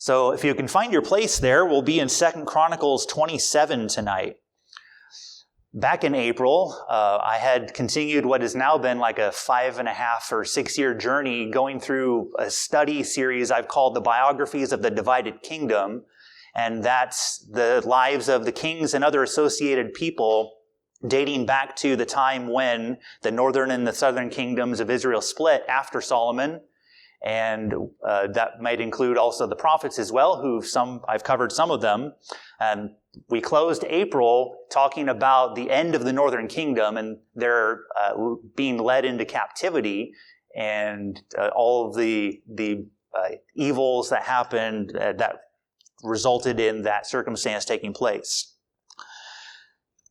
So if you can find your place there, we'll be in 2 Chronicles 27 tonight. Back in April, I had continued what has now been like a 5.5 or 6 year journey going through a study series I've called The Biographies of the Divided Kingdom. And that's the lives of the kings and other associated people dating back to the time when the northern and the southern kingdoms of Israel split after Solomon. And that might include also the prophets as well, I've covered some of them. We closed April talking about the end of the northern kingdom and their being led into captivity and all of the evils that happened that resulted in that circumstance taking place.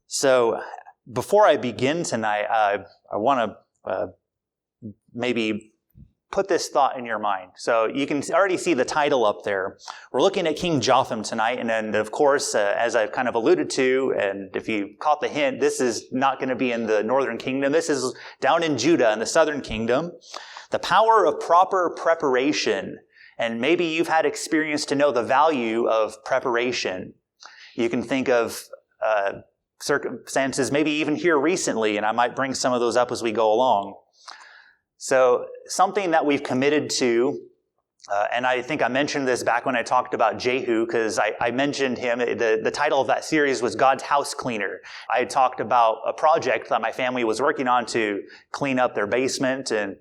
So before I begin tonight, I want to maybe put this thought in your mind. So you can already see the title up there. We're looking at King Jotham tonight. And then, of course, as I've kind of alluded to, and if you caught the hint, this is not going to be in the northern kingdom. This is down in Judah in the southern kingdom. The power of proper preparation. And maybe you've had experience to know the value of preparation. You can think of circumstances, maybe even here recently, and I might bring some of those up as we go along. So something that we've committed to, and I think I mentioned this back when I talked about Jehu, because I mentioned him. The title of that series was God's House Cleaner. I had talked about a project that my family was working on to clean up their basement and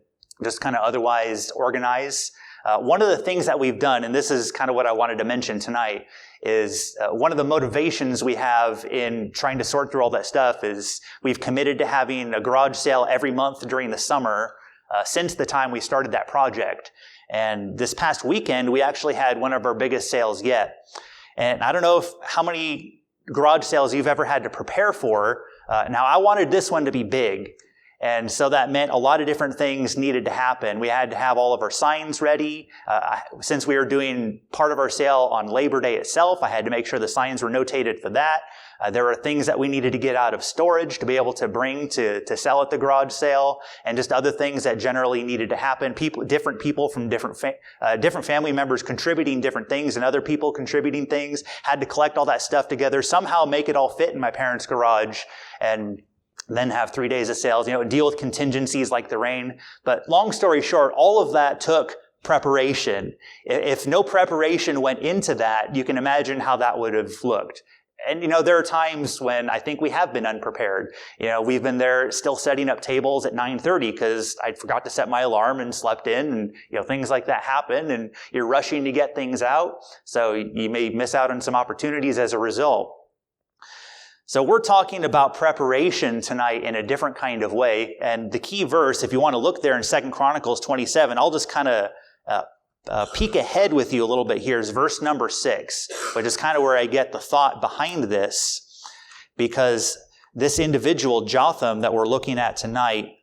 just kind of otherwise organize. One of the things that we've done, and this is kind of what I wanted to mention tonight, is one of the motivations we have in trying to sort through all that stuff is we've committed to having a garage sale every month during the summer since the time we started that project. And this past weekend, we actually had one of our biggest sales yet. And I don't know how many garage sales you've ever had to prepare for. Now, I wanted this one to be big. And so that meant a lot of different things needed to happen. We had to have all of our signs ready. Since we were doing part of our sale on Labor Day itself, I had to make sure the signs were notated for that. There were things that we needed to get out of storage to be able to bring to sell at the garage sale, and just other things that generally needed to happen. Different people from different family members contributing different things, and other people contributing things. Had to collect all that stuff together, somehow make it all fit in my parents' garage, and then have 3 days of sales, deal with contingencies like the rain. But long story short, all of that took preparation. If no preparation went into that, you can imagine how that would have looked. And, there are times when I think we have been unprepared. We've been there still setting up tables at 9:30 because I forgot to set my alarm and slept in, and, things like that happen, and you're rushing to get things out. So you may miss out on some opportunities as a result. So we're talking about preparation tonight in a different kind of way. And the key verse, if you want to look there in 2 Chronicles 27, I'll just kind of peek ahead with you a little bit here, is verse number 6, which is kind of where I get the thought behind this, because this individual, Jotham, that we're looking at tonight,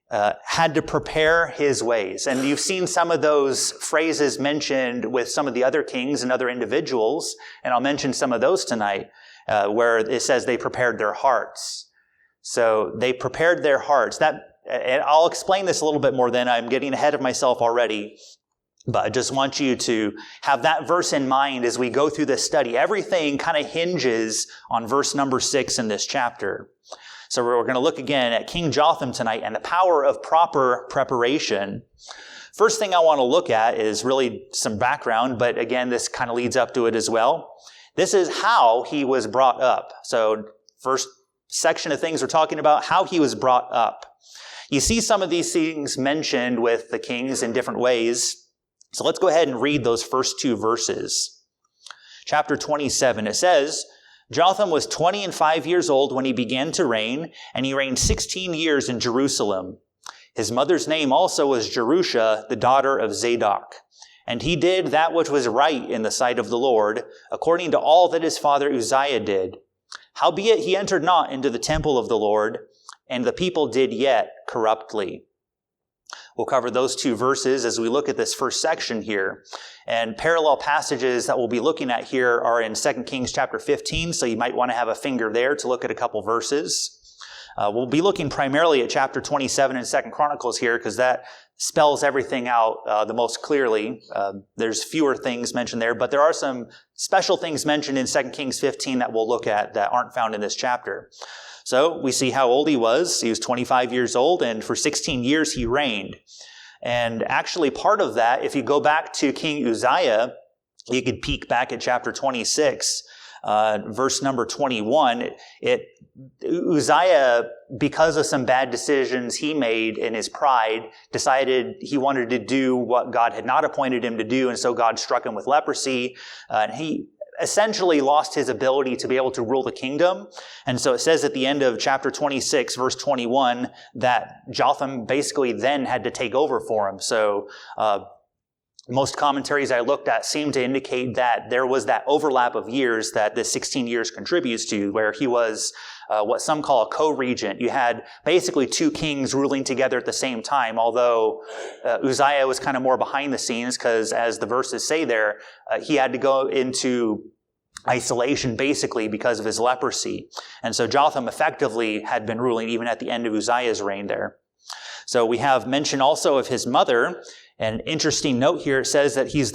had to prepare his ways. And you've seen some of those phrases mentioned with some of the other kings and other individuals, and I'll mention some of those tonight, where it says they prepared their hearts. So they prepared their hearts. And I'll explain this a little bit more then. I'm getting ahead of myself already. But I just want you to have that verse in mind as we go through this study. Everything kind of hinges on verse number 6 in this chapter. So we're going to look again at King Jotham tonight and the power of proper preparation. First thing I want to look at is really some background, but again, this kind of leads up to it as well. This is how he was brought up. So first section of things we're talking about, how he was brought up. You see some of these things mentioned with the kings in different ways. So let's go ahead and read those first 2 verses. Chapter 27, it says, Jotham was 25 years old when he began to reign, and he reigned 16 years in Jerusalem. His mother's name also was Jerusha, the daughter of Zadok. And he did that which was right in the sight of the Lord, according to all that his father Uzziah did. Howbeit he entered not into the temple of the Lord, and the people did yet corruptly. We'll cover those 2 verses as we look at this first section here. And parallel passages that we'll be looking at here are in 2 Kings chapter 15, so you might want to have a finger there to look at a couple verses. We'll be looking primarily at chapter 27 in 2 Chronicles here, because that spells everything out the most clearly. There's fewer things mentioned there, but there are some special things mentioned in 2 Kings 15 that we'll look at that aren't found in this chapter. So we see how old he was. He was 25 years old, and for 16 years he reigned. And actually part of that, if you go back to King Uzziah, you could peek back at chapter 26, verse number 21. Uzziah, because of some bad decisions he made in his pride, decided he wanted to do what God had not appointed him to do, and so God struck him with leprosy. And he essentially lost his ability to be able to rule the kingdom. And so it says at the end of chapter 26, verse 21, that Jotham basically then had to take over for him. So most commentaries I looked at seem to indicate that there was that overlap of years that this 16 years contributes to, where he was what some call a co-regent. You had basically two kings ruling together at the same time, although Uzziah was kind of more behind the scenes because, as the verses say there, he had to go into isolation basically because of his leprosy. And so Jotham effectively had been ruling even at the end of Uzziah's reign there. So we have mention also of his mother. An interesting note here, it says that his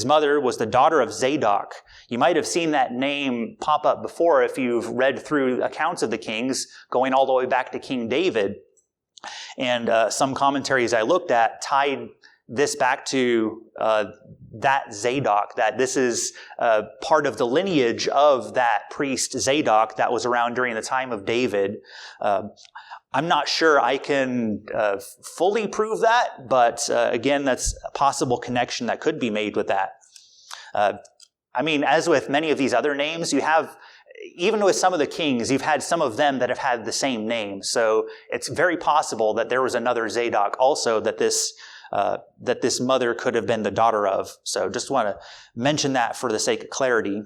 mother was the daughter of Zadok. You might have seen that name pop up before if you've read through accounts of the kings, going all the way back to King David. And some commentaries I looked at tied this back to that Zadok, that this is part of the lineage of that priest Zadok that was around during the time of David. I'm not sure I can fully prove that, but again, that's a possible connection that could be made with that. As with many of these other names, you have, even with some of the kings, you've had some of them that have had the same name. So it's very possible that there was another Zadok also that this mother could have been the daughter of. So just want to mention that for the sake of clarity.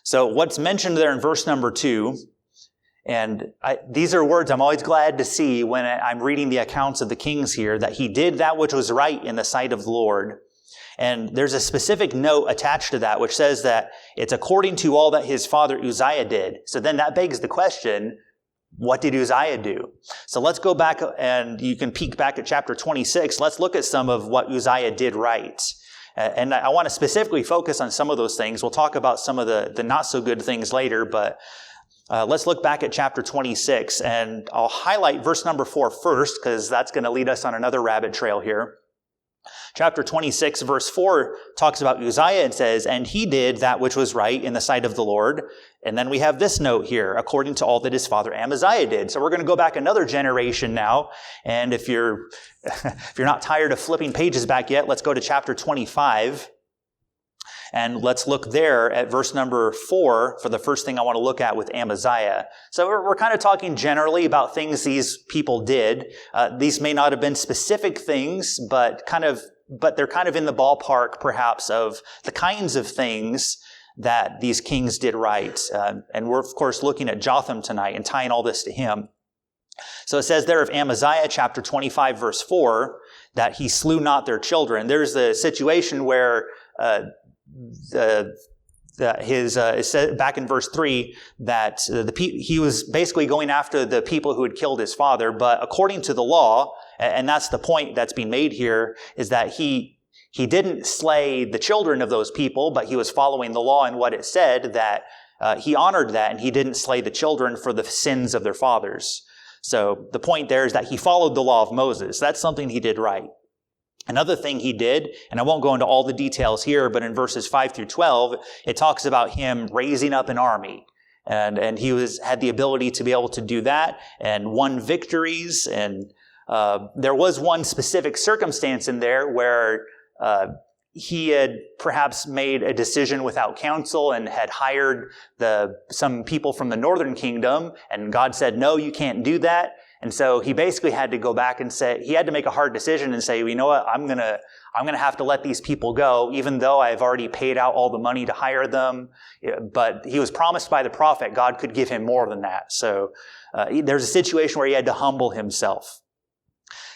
So what's mentioned there in verse number 2, and these are words I'm always glad to see when I'm reading the accounts of the kings here, that he did that which was right in the sight of the Lord. And there's a specific note attached to that which says that it's according to all that his father Uzziah did. So then that begs the question, what did Uzziah do? So let's go back, and you can peek back at chapter 26. Let's look at some of what Uzziah did right. And I want to specifically focus on some of those things. We'll talk about some of the not so good things later, but let's look back at chapter 26, and I'll highlight verse number 4 first, because that's going to lead us on another rabbit trail here. Chapter 26, verse 4 talks about Uzziah and says, "And he did that which was right in the sight of the Lord." And then we have this note here, according to all that his father Amaziah did. So we're going to go back another generation now. And if you're not tired of flipping pages back yet, let's go to chapter 25. And let's look there at verse number 4 for the first thing I want to look at with Amaziah. So we're kind of talking generally about things these people did. These may not have been specific things, but they're kind of in the ballpark perhaps of the kinds of things that these kings did right. And we're of course looking at Jotham tonight and tying all this to him. So it says there of Amaziah, chapter 25, verse 4, that he slew not their children. There's a situation where it said back in verse 3 that he was basically going after the people who had killed his father, but according to the law, and that's the point that's being made here, is that he didn't slay the children of those people, but he was following the law and what it said, that he honored that, and he didn't slay the children for the sins of their fathers. So the point there is that he followed the law of Moses. That's something he did right. Another thing he did, and I won't go into all the details here, but in verses 5 through 12, it talks about him raising up an army. And he had the ability to be able to do that and won victories. And there was one specific circumstance in there where he had perhaps made a decision without counsel and had hired some people from the northern kingdom, and God said, "No, you can't do that." And so he basically had to go back and he had to make a hard decision and say, well, you know what, I'm gonna have to let these people go, even though I've already paid out all the money to hire them. But he was promised by the prophet God could give him more than that. So there's a situation where he had to humble himself.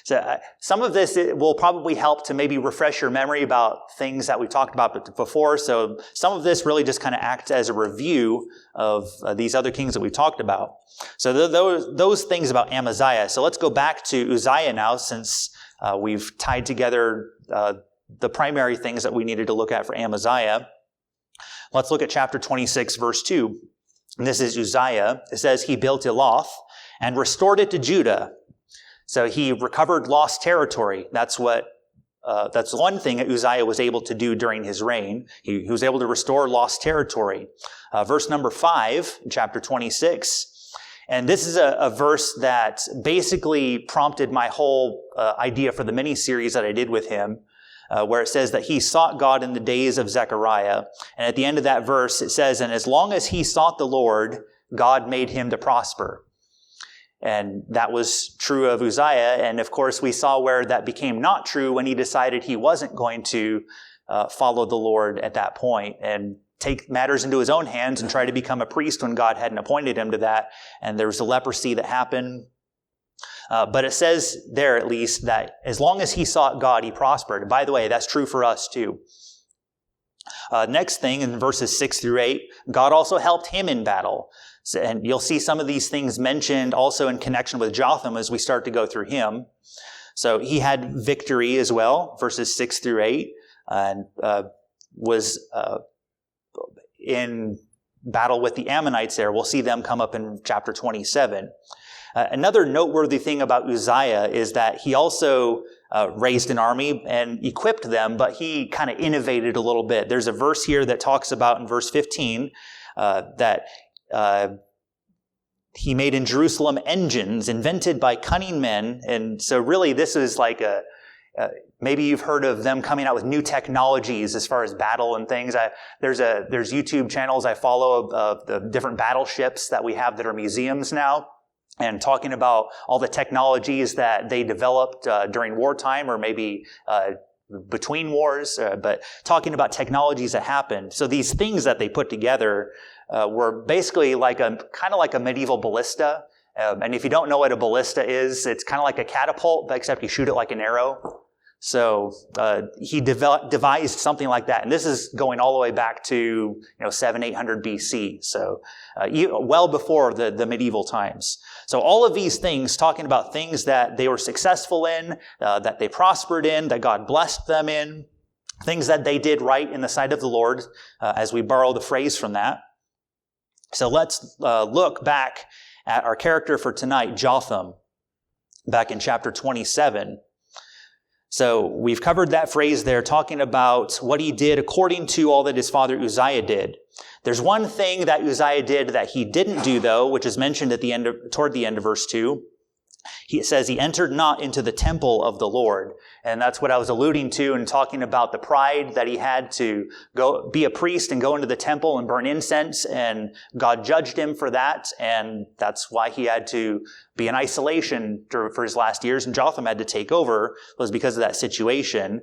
So some of this will probably help to maybe refresh your memory about things that we talked about before. So some of this really just kind of acts as a review of these other kings that we've talked about. So those things about Amaziah. So let's go back to Uzziah now, since we've tied together the primary things that we needed to look at for Amaziah. Let's look at chapter 26, verse 2. And this is Uzziah. It says, he built Eloth and restored it to Judah. So he recovered lost territory. That's one thing that Uzziah was able to do during his reign. He was able to restore lost territory. Verse number 5, in chapter 26. And this is a verse that basically prompted my whole idea for the mini-series that I did with him, where it says that he sought God in the days of Zechariah. And at the end of that verse, it says, and as long as he sought the Lord, God made him to prosper. And that was true of Uzziah. And of course, we saw where that became not true when he decided he wasn't going to follow the Lord at that point and take matters into his own hands and try to become a priest when God hadn't appointed him to that. And there was the leprosy that happened. But it says there, at least, that as long as he sought God, he prospered. And by the way, that's true for us too. Next thing, in verses 6 through 8, God also helped him in battle. And you'll see some of these things mentioned also in connection with Jotham as we start to go through him. So he had victory as well, verses 6 through 8, and was in battle with the Ammonites there. We'll see them come up in chapter 27. Another noteworthy thing about Uzziah is that he also raised an army and equipped them, but he kind of innovated a little bit. There's a verse here that talks about in verse 15 that he made in Jerusalem engines invented by cunning men. And so really this is like maybe you've heard of them coming out with new technologies as far as battle and things. There's YouTube channels I follow of the different battleships that we have that are museums now, and talking about all the technologies that they developed during wartime or maybe between wars, but talking about technologies that happened. So these things that they put together were basically kind of like a medieval ballista. And if you don't know what a ballista is, it's kind of like a catapult, except you shoot it like an arrow. So he devised something like that. And this is going all the way back to 700-800 BC. So well before the medieval times. So all of these things, talking about things that they were successful in, that they prospered in, that God blessed them in, things that they did right in the sight of the Lord, as we borrow the phrase from that. So let's look back at our character for tonight, Jotham, back in chapter 27. So we've covered that phrase there, talking about what he did according to all that his father Uzziah did. There's one thing that Uzziah did that he didn't do, though, which is mentioned toward the end of verse 2. He says he entered not into the temple of the Lord. And that's what I was alluding to in talking about the pride that he had to go be a priest and go into the temple and burn incense. And God judged him for that. And that's why he had to be in isolation for his last years. And Jotham had to take over, was because of that situation.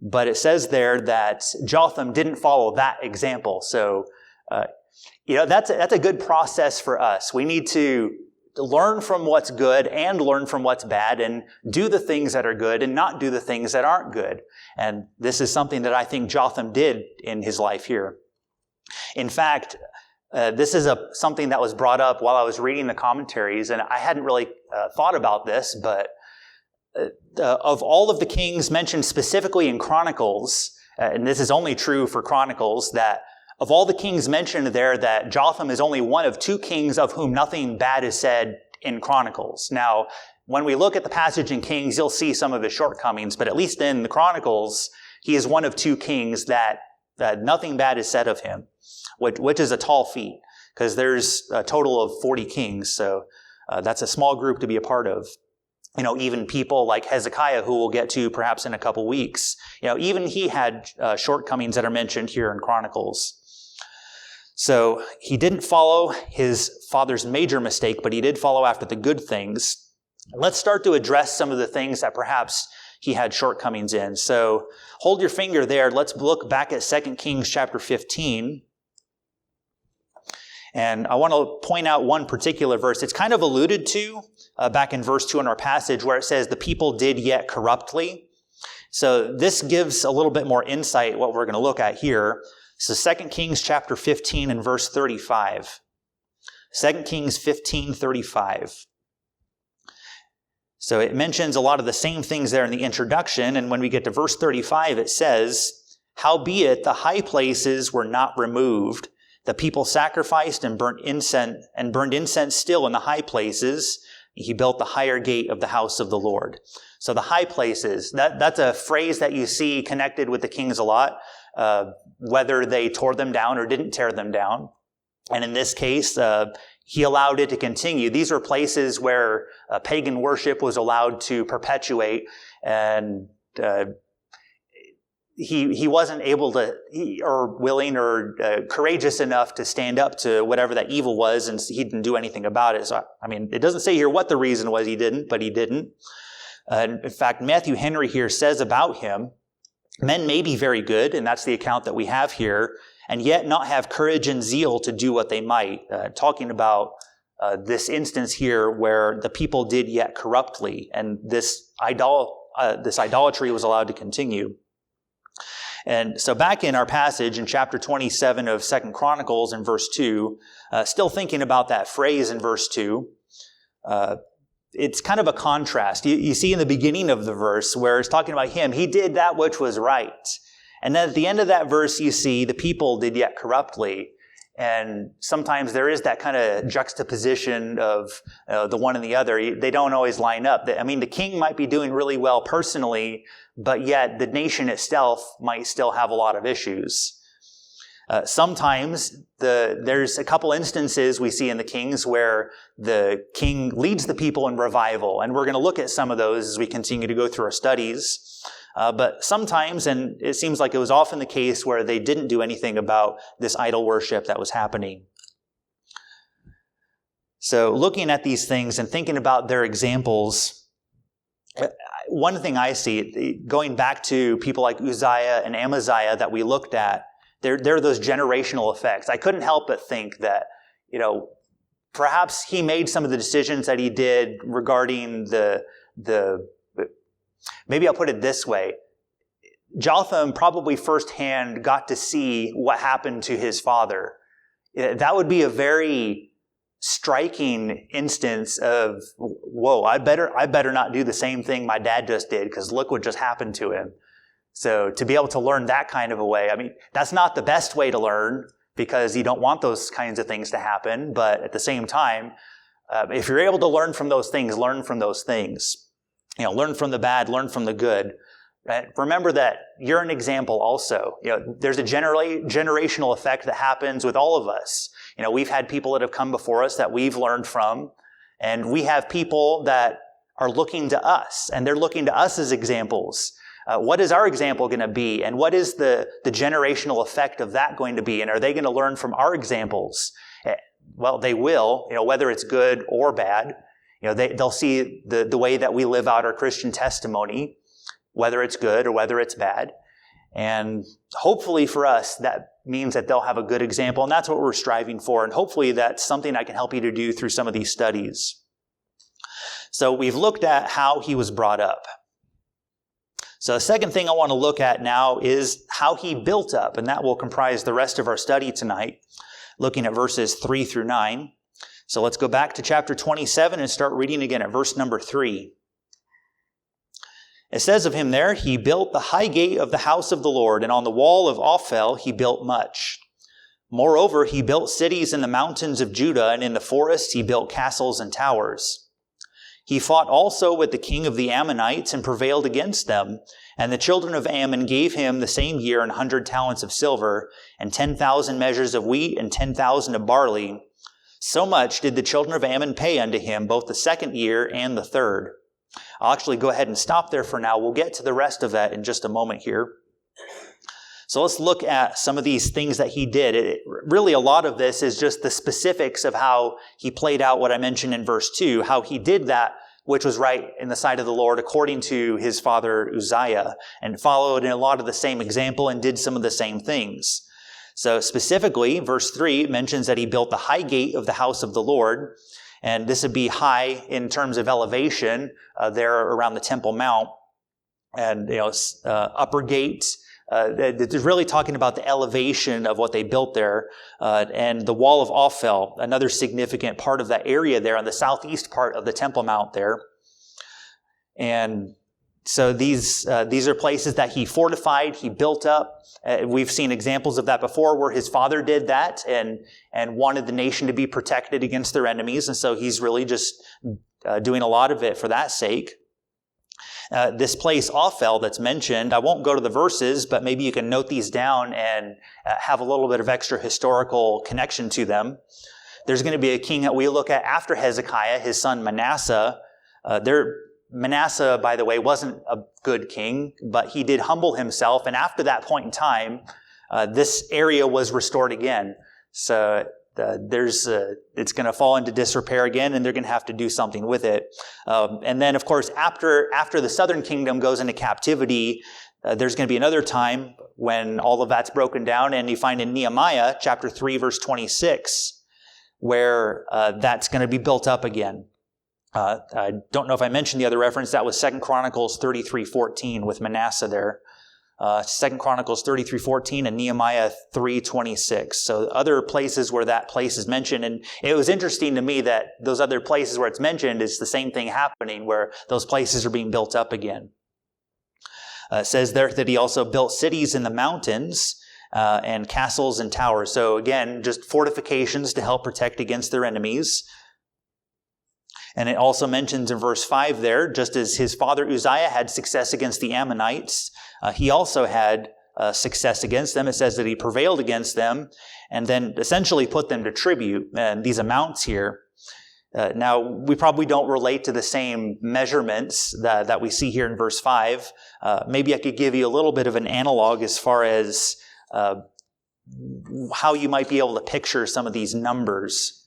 But it says there that Jotham didn't follow that example. So, that's a good process for us. We need to learn from what's good and learn from what's bad and do the things that are good and not do the things that aren't good. And this is something that I think Jotham did in his life here. In fact, this is something that was brought up while I was reading the commentaries, and I hadn't really thought about this, but of all of the kings mentioned specifically in Chronicles, and this is only true for Chronicles, that of all the kings mentioned there, that Jotham is only one of two kings of whom nothing bad is said in Chronicles. Now, when we look at the passage in Kings, you'll see some of his shortcomings, but at least in the Chronicles, he is one of two kings that nothing bad is said of him, which is a tall feat, because there's a total of 40 kings, so that's a small group to be a part of. Even people like Hezekiah, who we'll get to perhaps in a couple weeks, even he had shortcomings that are mentioned here in Chronicles. So he didn't follow his father's major mistake, but he did follow after the good things. Let's start to address some of the things that perhaps he had shortcomings in. So hold your finger there. Let's look back at 2 Kings chapter 15. And I want to point out one particular verse. It's kind of alluded to back in verse 2 in our passage where it says, the people did yet corruptly. So this gives a little bit more insight what we're going to look at here. So 2 Kings chapter 15 and verse 35. 2 Kings 15:35. So it mentions a lot of the same things there in the introduction, and when we get to verse 35, it says, howbeit the high places were not removed. The people sacrificed and burned incense still in the high places. He built the higher gate of the house of the Lord. So the high places, that's a phrase that you see connected with the kings a lot, whether they tore them down or didn't tear them down. And in this case, he allowed it to continue. These were places where pagan worship was allowed to perpetuate, and he wasn't able to, or willing or courageous enough to stand up to whatever that evil was, and he didn't do anything about it. So, I mean, it doesn't say here what the reason was he didn't, but he didn't. In fact, Matthew Henry here says about him, men may be very good, and that's the account that we have here, and yet not have courage and zeal to do what they might. Talking about this instance here where the people did yet corruptly, and this idolatry was allowed to continue. And so back in our passage in chapter 27 of 2 Chronicles in verse 2, still thinking about that phrase in verse 2, it's kind of a contrast. You see in the beginning of the verse where it's talking about him, he did that which was right. And then at the end of that verse, you see the people did yet corruptly. And sometimes there is that kind of juxtaposition of the one and the other. They don't always line up. I mean, the king might be doing really well personally, but yet the nation itself might still have a lot of issues. Sometimes there's a couple instances we see in the Kings where the king leads the people in revival. And we're going to look at some of those as we continue to go through our studies. But sometimes, and it seems like it was often the case, where they didn't do anything about this idol worship that was happening. So looking at these things and thinking about their examples, one thing I see, going back to people like Uzziah and Amaziah that we looked at, there are those generational effects. I couldn't help but think that, perhaps he made some of the decisions that he did regarding maybe I'll put it this way. Jotham probably firsthand got to see what happened to his father. That would be a very striking instance of, whoa, I better not do the same thing my dad just did, because look what just happened to him. So to be able to learn that kind of a way, I mean, that's not the best way to learn, because you don't want those kinds of things to happen. But at the same time, if you're able to learn from those things, learn from those things. Learn from the bad, learn from the good. Right? Remember that you're an example also. There's a generational effect that happens with all of us. We've had people that have come before us that we've learned from, and we have people that are looking to us, and they're looking to us as examples. What is our example going to be, and what is the generational effect of that going to be, and are they going to learn from our examples? Well, they will, whether it's good or bad. They'll see the way that we live out our Christian testimony, whether it's good or whether it's bad. And hopefully for us, that means that they'll have a good example, and that's what we're striving for. And hopefully that's something I can help you to do through some of these studies. So we've looked at how he was brought up. So the second thing I want to look at now is how he built up, and that will comprise the rest of our study tonight, looking at verses 3 through 9. So let's go back to chapter 27 and start reading again at verse number 3. It says of him there, he built the high gate of the house of the Lord, and on the wall of Ophel he built much. Moreover, he built cities in the mountains of Judah, and in the forests he built castles and towers. He fought also with the king of the Ammonites and prevailed against them, and the children of Ammon gave him the same year 100 talents of silver, and 10,000 measures of wheat, and 10,000 of barley. So much did the children of Ammon pay unto him, both the second year and the third. I'll actually go ahead and stop there for now. We'll get to the rest of that in just a moment here. So let's look at some of these things that he did. Really, a lot of this is just the specifics of how he played out what I mentioned in verse 2, how he did that which was right in the sight of the Lord according to his father Uzziah, and followed in a lot of the same example and did some of the same things. So specifically, verse 3 mentions that he built the high gate of the house of the Lord. And this would be high in terms of elevation there around the Temple Mount. And, upper gate. It's really talking about the elevation of what they built there. And the wall of Ophel, another significant part of that area there on the southeast part of the Temple Mount there. And so these are places that he fortified, he built up. We've seen examples of that before where his father did that and wanted the nation to be protected against their enemies. And so he's really just doing a lot of it for that sake. This place, Ophel, that's mentioned, I won't go to the verses, but maybe you can note these down and have a little bit of extra historical connection to them. There's going to be a king that we look at after Hezekiah, his son Manasseh. Manasseh, by the way, wasn't a good king, but he did humble himself. And after that point in time, this area was restored again. So it's going to fall into disrepair again, and they're going to have to do something with it. And then, of course, after the southern kingdom goes into captivity, there's going to be another time when all of that's broken down, and you find in Nehemiah chapter 3, verse 26, where that's going to be built up again. I don't know if I mentioned the other reference. That was 2 Chronicles 33:14 with Manasseh there. 2 Chronicles 33:14 and Nehemiah 3:26. So other places where that place is mentioned. And it was interesting to me that those other places where it's mentioned is the same thing happening, where those places are being built up again. It says there that he also built cities in the mountains and castles and towers. So again, just fortifications to help protect against their enemies. And it also mentions in verse 5 there, just as his father Uzziah had success against the Ammonites, he also had success against them. It says that he prevailed against them and then essentially put them to tribute. And these amounts here. Now, we probably don't relate to the same measurements that we see here in verse 5. Maybe I could give you a little bit of an analog as far as how you might be able to picture some of these numbers.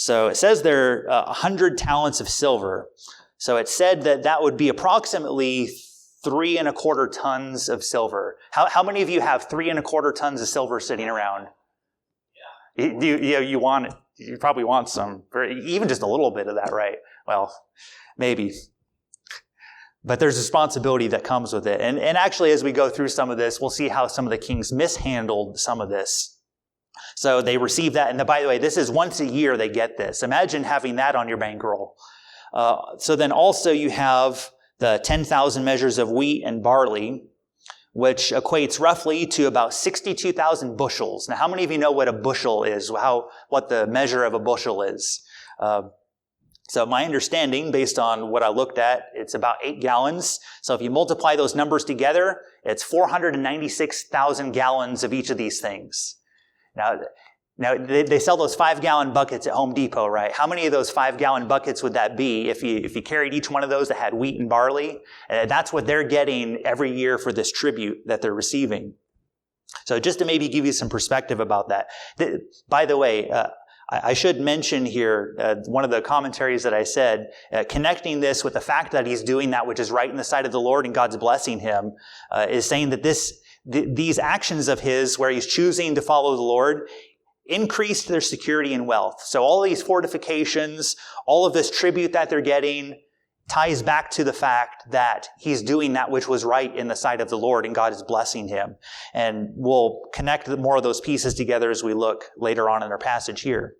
So it says there 100 talents of silver. So it said that would be approximately 3¼ tons of silver. How many of you have 3¼ tons of silver sitting around? Yeah. You want it. You probably want some, even just a little bit of that, right? Well, maybe. But there's responsibility that comes with it. And actually, as we go through some of this, we'll see how some of the kings mishandled some of this. So they receive that. And by the way, this is once a year they get this. Imagine having that on your bankroll. So then also you have the 10,000 measures of wheat and barley, which equates roughly to about 62,000 bushels. Now, how many of you know what a bushel is? What the measure of a bushel is? So my understanding, based on what I looked at, it's about 8 gallons. So if you multiply those numbers together, it's 496,000 gallons of each of these things. Now they sell those 5-gallon buckets at Home Depot, right? How many of those 5-gallon buckets would that be if you carried each one of those that had wheat and barley? That's what they're getting every year for this tribute that they're receiving. So just to maybe give you some perspective about that. By the way, I should mention here, one of the commentaries that I said, connecting this with the fact that he's doing that which is right in the sight of the Lord and God's blessing him, is saying that these actions of his, where he's choosing to follow the Lord, increased their security and wealth. So all these fortifications, all of this tribute that they're getting, ties back to the fact that he's doing that which was right in the sight of the Lord and God is blessing him. And we'll connect more of those pieces together as we look later on in our passage here.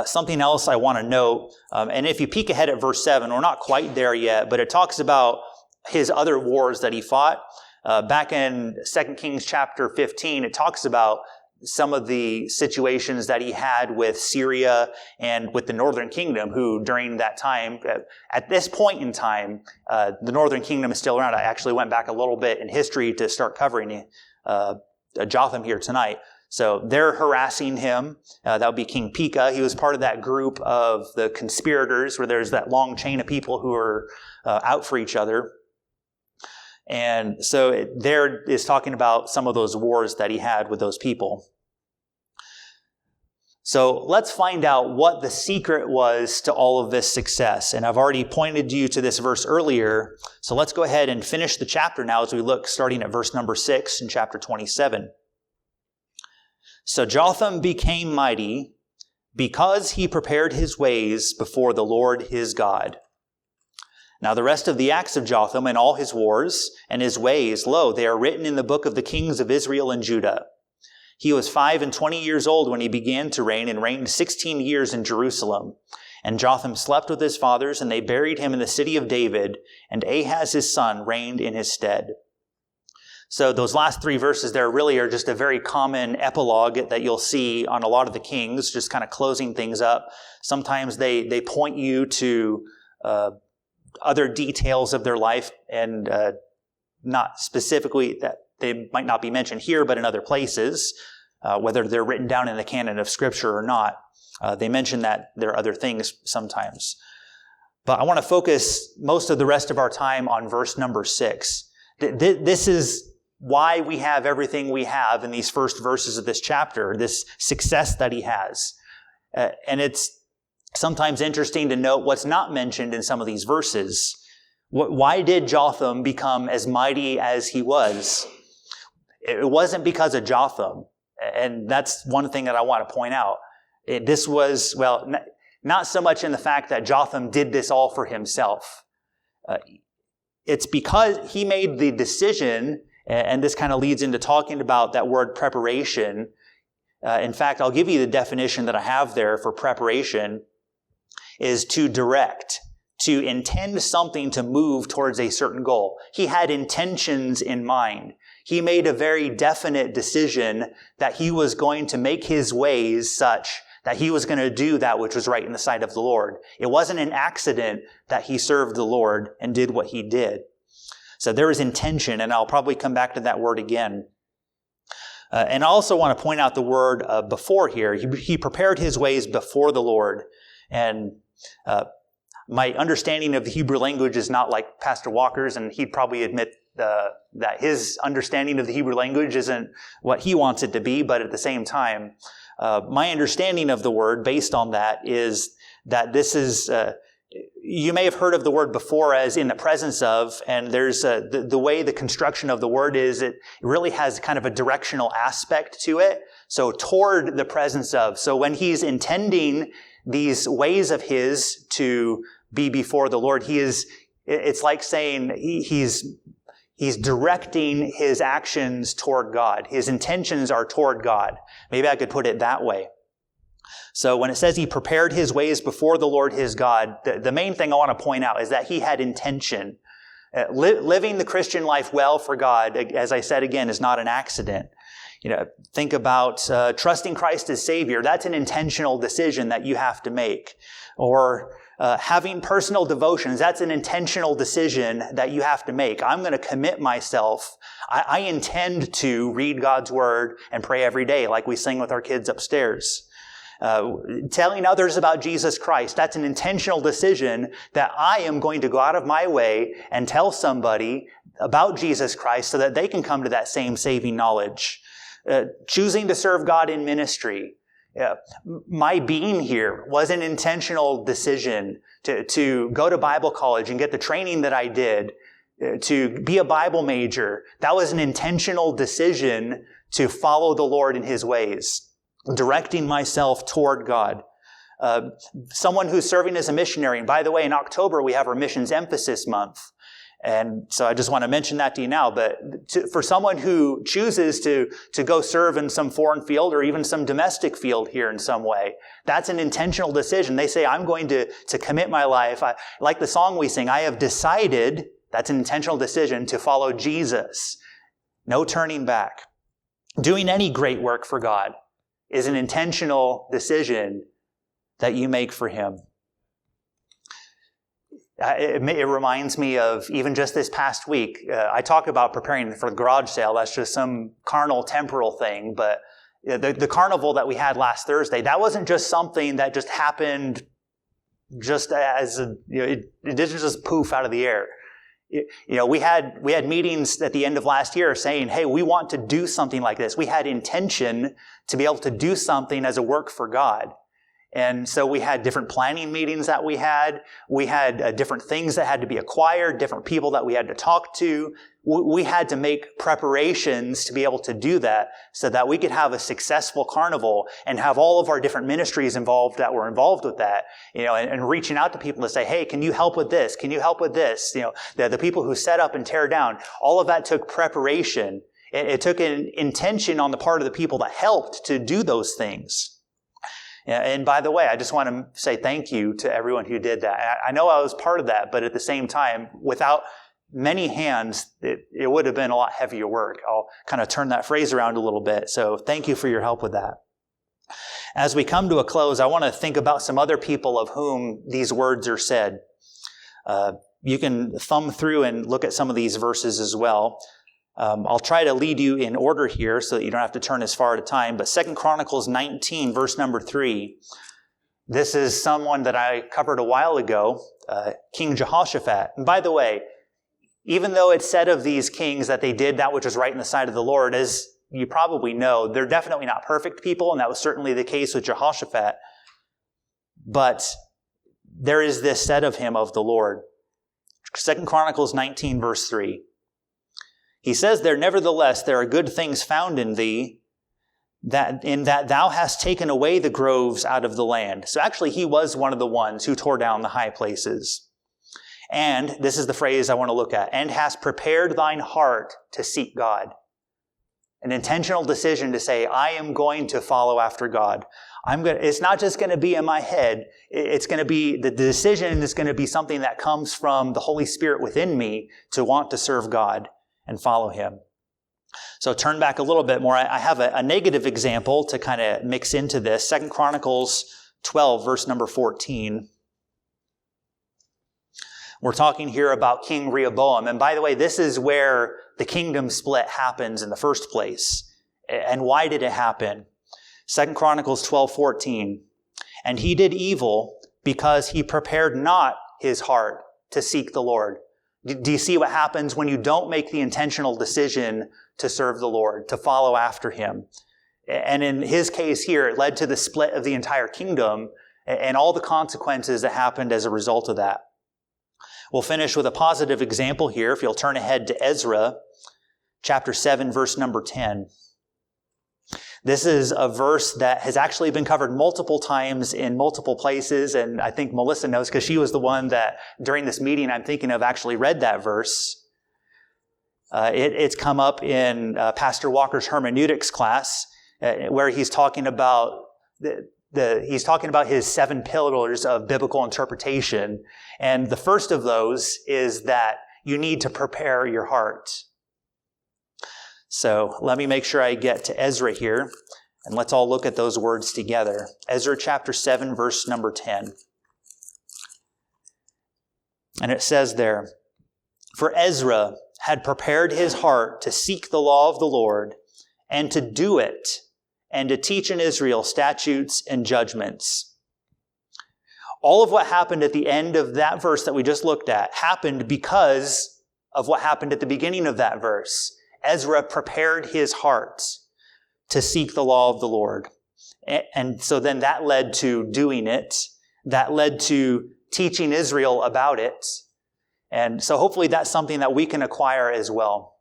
Something else I want to note, and if you peek ahead at verse 7, we're not quite there yet, but it talks about his other wars that he fought. Back in 2 Kings chapter 15, it talks about some of the situations that he had with Syria and with the northern kingdom, who during that time, at this point in time, the northern kingdom is still around. I actually went back a little bit in history to start covering Jotham here tonight. So they're harassing him. That would be King Pekah. He was part of that group of the conspirators where there's that long chain of people who are out for each other. And so there is talking about some of those wars that he had with those people. So let's find out what the secret was to all of this success. And I've already pointed you to this verse earlier. So let's go ahead and finish the chapter now as we look starting at verse number 6 in chapter 27. So Jotham became mighty because he prepared his ways before the Lord his God. Now the rest of the acts of Jotham and all his wars and his ways, lo, they are written in the book of the kings of Israel and Judah. He was 25 years old when he began to reign, and reigned 16 years in Jerusalem. And Jotham slept with his fathers, and they buried him in the city of David, and Ahaz his son reigned in his stead. So those last 3 verses there really are just a very common epilogue that you'll see on a lot of the kings, just kind of closing things up. Sometimes they point you to other details of their life, and not specifically that they might not be mentioned here, but in other places, whether they're written down in the canon of Scripture or not. They mention that there are other things sometimes. But I want to focus most of the rest of our time on verse number 6. This is why we have everything we have in these first verses of this chapter, this success that he has. And it's sometimes interesting to note what's not mentioned in some of these verses. Why did Jotham become as mighty as he was? It wasn't because of Jotham. And that's one thing that I want to point out. This was, well, not so much in the fact that Jotham did this all for himself. It's because he made the decision, and this kind of leads into talking about that word preparation. In fact, I'll give you the definition that I have there for preparation, is to direct, to intend something to move towards a certain goal. He had intentions in mind. He made a very definite decision that he was going to make his ways such that he was going to do that which was right in the sight of the Lord. It wasn't an accident that he served the Lord and did what he did. So there is intention, and I'll probably come back to that word again. And I also want to point out the word before here. He prepared his ways before the Lord. And my understanding of the Hebrew language is not like Pastor Walker's, and he'd probably admit that his understanding of the Hebrew language isn't what he wants it to be, but at the same time, my understanding of the word based on that is that this is, you may have heard of the word before as in the presence of, and there's the way the construction of the word is, it really has kind of a directional aspect to it. So toward the presence of. So when he's intending these ways of his to be before the Lord, it's like saying he's directing his actions toward God. His intentions are toward God. Maybe I could put it that way. So when it says he prepared his ways before the Lord his God, the main thing I want to point out is that he had intention. Living the Christian life well for God, as I said again, is not an accident. Think about trusting Christ as Savior. That's an intentional decision that you have to make. Or having personal devotions, that's an intentional decision that you have to make. I'm going to commit myself. I intend to read God's Word and pray every day, like we sing with our kids upstairs. Telling others about Jesus Christ, that's an intentional decision that I am going to go out of my way and tell somebody about Jesus Christ so that they can come to that same saving knowledge. Choosing to serve God in ministry. My being here was an intentional decision to go to Bible college and get the training that I did, to be a Bible major. That was an intentional decision to follow the Lord in His ways, directing myself toward God. Someone who's serving as a missionary, and by the way, in October we have our Missions Emphasis Month. And so I just want to mention that to you now, but for someone who chooses to go serve in some foreign field or even some domestic field here in some way, that's an intentional decision. They say, I'm going to commit my life. Like the song we sing, I have decided, that's an intentional decision, to follow Jesus. No turning back. Doing any great work for God is an intentional decision that you make for Him. It reminds me of even just this past week. I talk about preparing for the garage sale. That's just some carnal, temporal thing. But the carnival that we had last Thursday, that wasn't just something that just happened just as, it didn't just poof out of the air. We had meetings at the end of last year saying, hey, we want to do something like this. We had intention to be able to do something as a work for God. And so we had different planning meetings that we had. We had different things that had to be acquired, different people that we had to talk to. We had to make preparations to be able to do that so that we could have a successful carnival and have all of our different ministries involved that were involved with that, and reaching out to people to say, hey, can you help with this? Can you help with this? The people who set up and tear down, all of that took preparation. It took an intention on the part of the people that helped to do those things. And by the way, I just want to say thank you to everyone who did that. I know I was part of that, but at the same time, without many hands, it would have been a lot heavier work. I'll kind of turn that phrase around a little bit. So thank you for your help with that. As we come to a close, I want to think about some other people of whom these words are said. You can thumb through and look at some of these verses as well. I'll try to lead you in order here so that you don't have to turn as far at a time. But 2 Chronicles 19, verse number 3. This is someone that I covered a while ago, King Jehoshaphat. And by the way, even though it's said of these kings that they did that which was right in the sight of the Lord, as you probably know, they're definitely not perfect people, and that was certainly the case with Jehoshaphat. But there is this said of him of the Lord. 2 Chronicles 19, verse 3. He says there, nevertheless, there are good things found in thee, that in that thou hast taken away the groves out of the land. So actually, he was one of the ones who tore down the high places. And, this is the phrase I want to look at, and hast prepared thine heart to seek God. An intentional decision to say, I am going to follow after God. It's not just going to be in my head. It's going to be, the decision is going to be something that comes from the Holy Spirit within me to want to serve God and follow him. So turn back a little bit more. I have a negative example to kind of mix into this. 2 Chronicles 12, verse number 14. We're talking here about King Rehoboam. And by the way, this is where the kingdom split happens in the first place. And why did it happen? 2 Chronicles 12:14. And he did evil because he prepared not his heart to seek the Lord. Do you see what happens when you don't make the intentional decision to serve the Lord, to follow after him? And in his case here, it led to the split of the entire kingdom and all the consequences that happened as a result of that. We'll finish with a positive example here. If you'll turn ahead to Ezra, chapter 7, verse number 10. This is a verse that has actually been covered multiple times in multiple places, and I think Melissa knows because she was the one that, during this meeting I'm thinking of, actually read that verse. It's come up in Pastor Walker's hermeneutics class, where he's talking about he's talking about his 7 pillars of biblical interpretation, and the first of those is that you need to prepare your heart. So let me make sure I get to Ezra here, and let's all look at those words together. Ezra chapter 7, verse number 10. And it says there, for Ezra had prepared his heart to seek the law of the Lord, and to do it, and to teach in Israel statutes and judgments. All of what happened at the end of that verse that we just looked at happened because of what happened at the beginning of that verse. Ezra prepared his heart to seek the law of the Lord. And so then that led to doing it. That led to teaching Israel about it. And so hopefully that's something that we can acquire as well.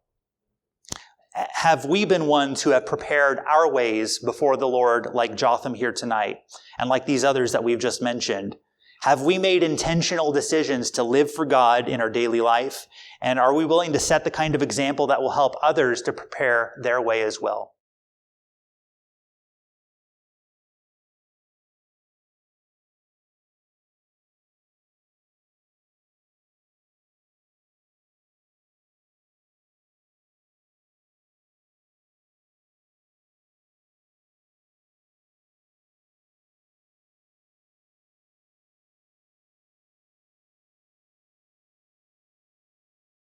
Have we been ones who have prepared our ways before the Lord, like Jotham here tonight, and like these others that we've just mentioned? Have we made intentional decisions to live for God in our daily life? And are we willing to set the kind of example that will help others to prepare their way as well?